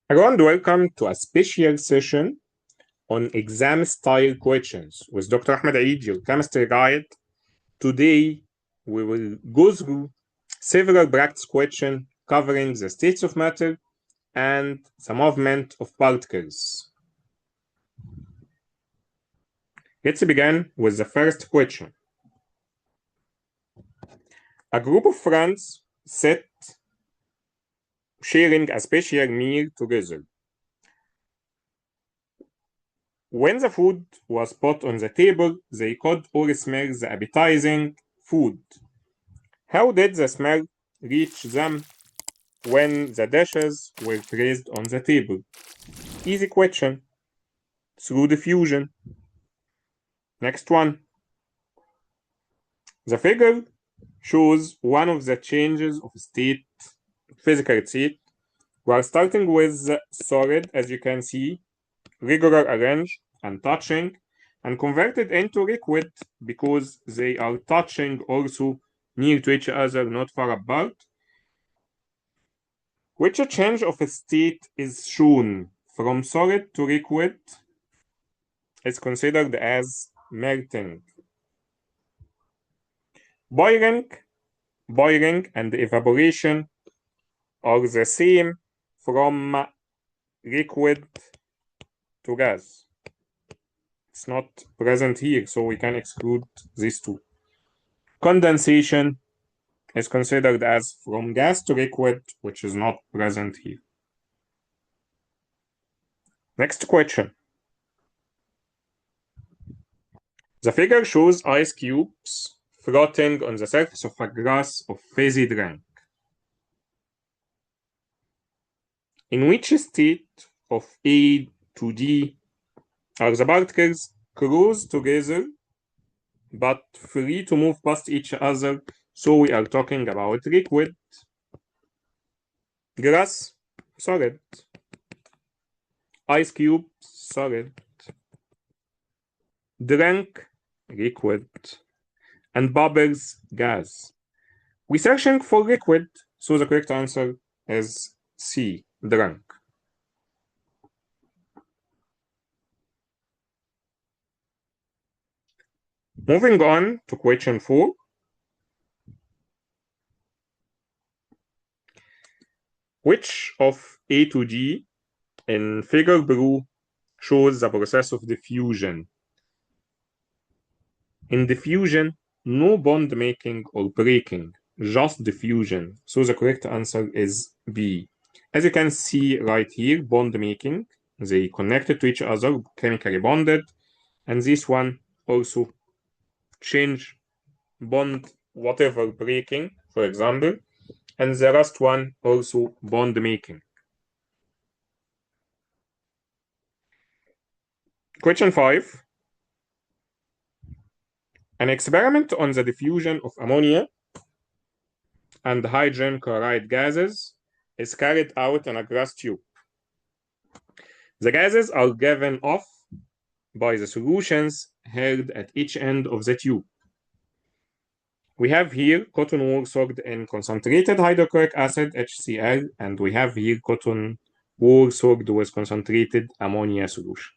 Hello and welcome to a special session on exam style questions with Dr. Ahmed Eid, your chemistry guide. Today, we will go through several practice questions covering the states of matter and the movement of particles. Let's begin with the first question. A group of friends sit sharing a special meal together. When the food was put on the table, they could all smell the appetizing food. How did the smell reach them when the dishes were placed on the table? Easy question. Through diffusion. Next one. The figure shows one of the changes of state, physical state. We are starting with solid, as you can see, regular arranged and touching, and converted into liquid because they are touching also near to each other, not far apart. Which change of state is shown from solid to liquid is considered as melting. Boiling and evaporation are the same from liquid to gas. It's not present here, so we can exclude these two. Condensation is considered as from gas to liquid, which is not present here. Next question. The figure shows ice cubes floating on the surface of a glass of fizzy drink. In which state of A to D are the particles close together but free to move past each other? So we are talking about liquid, glass, solid, ice cube, solid, drink, liquid, and bubbles, gas. We're searching for liquid, so the correct answer is C, drink. Moving on to question 4. Which of A to G in figure below shows the process of diffusion? In diffusion, no bond making or breaking, just diffusion. So the correct answer is B. As you can see right here, bond making, they connected to each other, chemically bonded, and this one also change bond, whatever breaking, for example, and the last one also bond making. Question 5. An experiment on the diffusion of ammonia and hydrogen chloride gases is carried out in a glass tube. The gases are given off by the solutions held at each end of the tube. We have here cotton wool soaked in concentrated hydrochloric acid, HCl, and we have here cotton wool soaked with concentrated ammonia solution.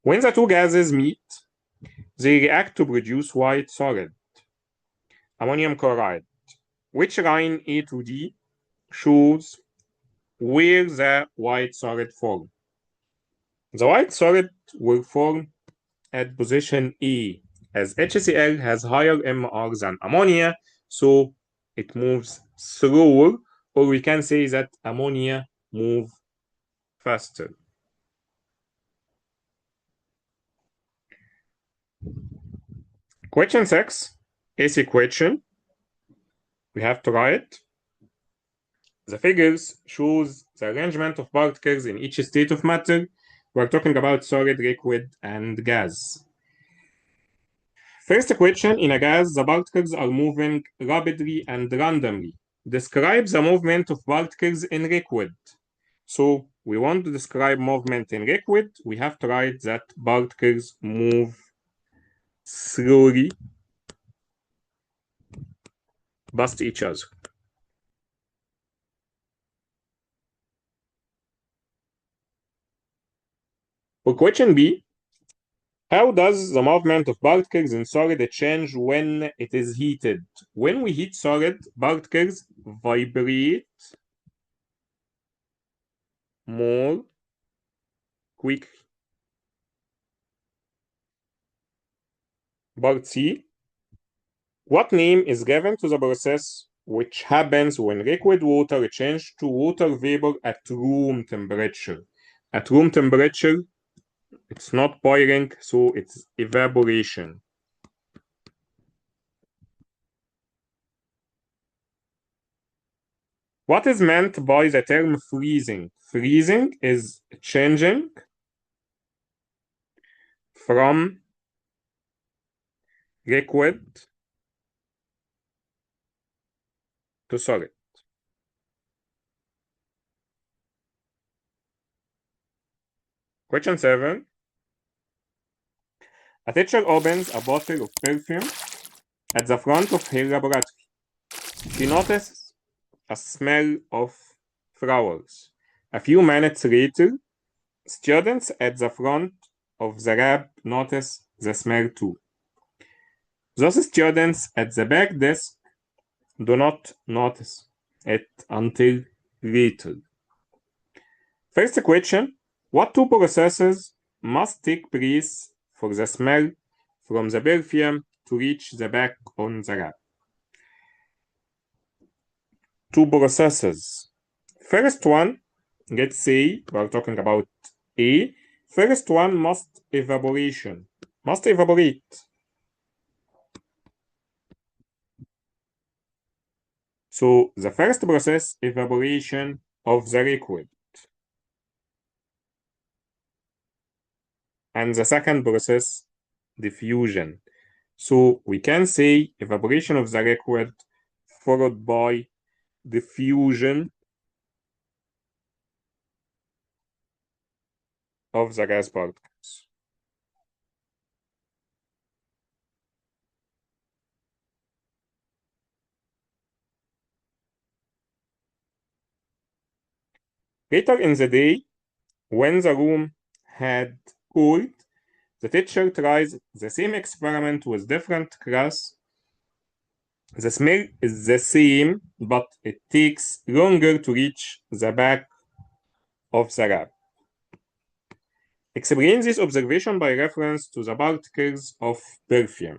When the two gases meet, they react to produce white solid, ammonium chloride. Which line A to D shows where the white solid form? The white solid will form at position A, as HCl has higher MR than ammonia, so it moves slower, or we can say that ammonia moves faster. Question 6, AC question. We have to write. The figures shows the arrangement of particles in each state of matter. We're talking about solid, liquid, and gas. First question, in a gas, the particles are moving rapidly and randomly. Describe the movement of particles in liquid. So we want to describe movement in liquid. We have to write that particles move slowly past each other. question B, how does the movement of particles in solid change when it is heated? When we heat solid, particles vibrate more quickly. Part C, what name is given to the process which happens when liquid water changes to water vapor at room temperature? At room temperature, it's not boiling, so it's evaporation. What is meant by the term freezing? Freezing is changing from liquid to solid. Question 7. A teacher opens a bottle of perfume at the front of her laboratory. She notices a smell of flowers. A few minutes later, students at the front of the lab notice the smell too. Those students at the back desk do not notice it until later. First question, what two processes must take place for the smell from the perfume to reach the back on the lab? Two processes. First one, let's say we're talking about A. First one must evaporate. So the first process, evaporation of the liquid. And the second process, diffusion. So we can say evaporation of the liquid followed by diffusion of the gas particles. Later in the day, when the room had cooled, the teacher tries the same experiment with different class. The smell is the same, but it takes longer to reach the back of the lab. Explain this observation by reference to the particles of perfume.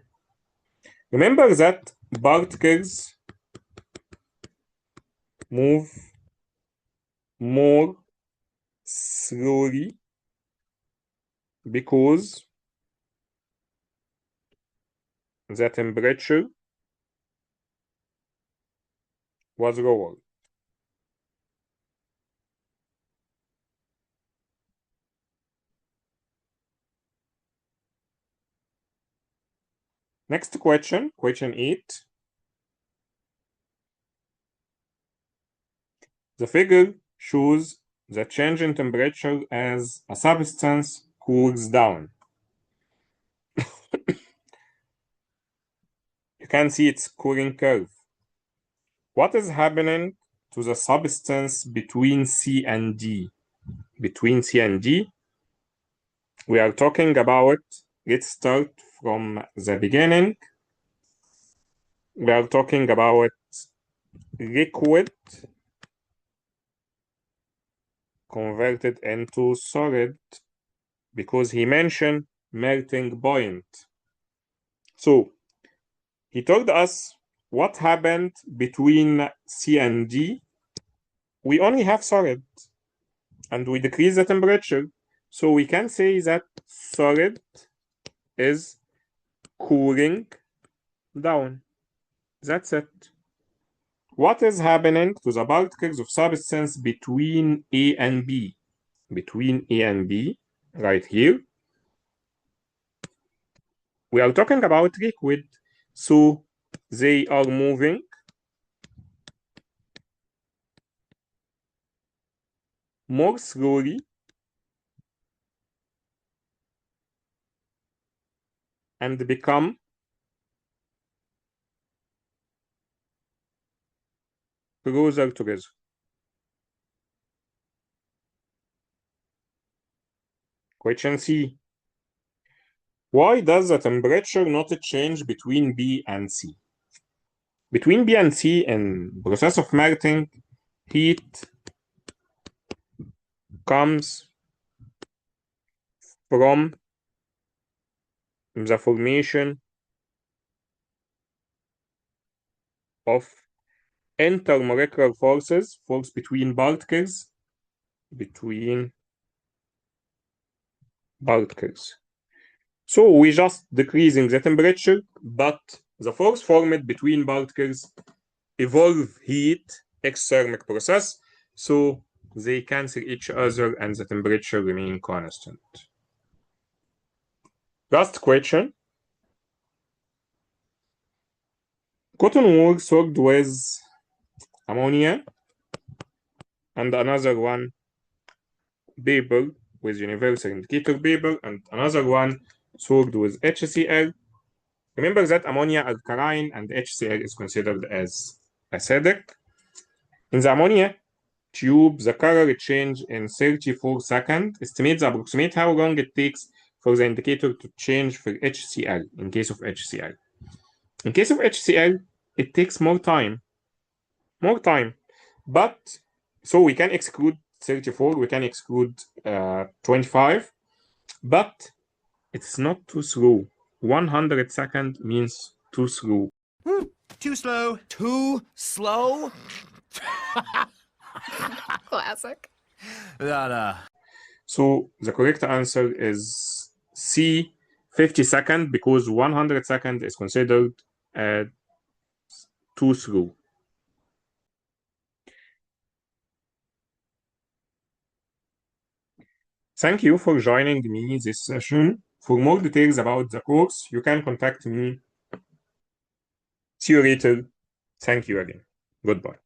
Remember that particles move more slowly because the temperature was lower. Next question, question 8. The figure shows the change in temperature as a substance cools down. You can see its cooling curve. What is happening to the substance between C and D? Between C and D, we are talking about, let's start from the beginning. We are talking about liquid converted into solid because he mentioned melting point. So he told us what happened between C and D. We only have solid and we decrease the temperature. So we can say that solid is cooling down. That's it. What is happening to the particles of substance between A and B? Between A and B, right here, we are talking about liquid. So they are moving more slowly and become closer together. Question C. Why does the temperature not change between B and C? Between B and C in process of melting, heat comes from the formation of intermolecular forces, force between particles, So we just decreasing the temperature, but the force formed between particles evolve heat, exothermic process, so they cancel each other and the temperature remain constant. Last question. Cotton wool soaked with ammonia and another one paper with universal indicator paper and another one soaked with HCl. Remember that ammonia alkaline and HCl is considered as acidic. In the ammonia tube, the color change in 34 seconds. Estimate approximate how long it takes for the indicator to change for HCl in case of HCl. In case of HCl, it takes more time. But so we can exclude 34, we can exclude 25, but it's not too slow. 100 seconds means too slow. Too slow. Too slow? Classic. So the correct answer is C, 50 seconds, because 100 seconds is considered too slow. Thank you for joining me this session. For more details about the course, you can contact me. See you later. Thank you again. Goodbye.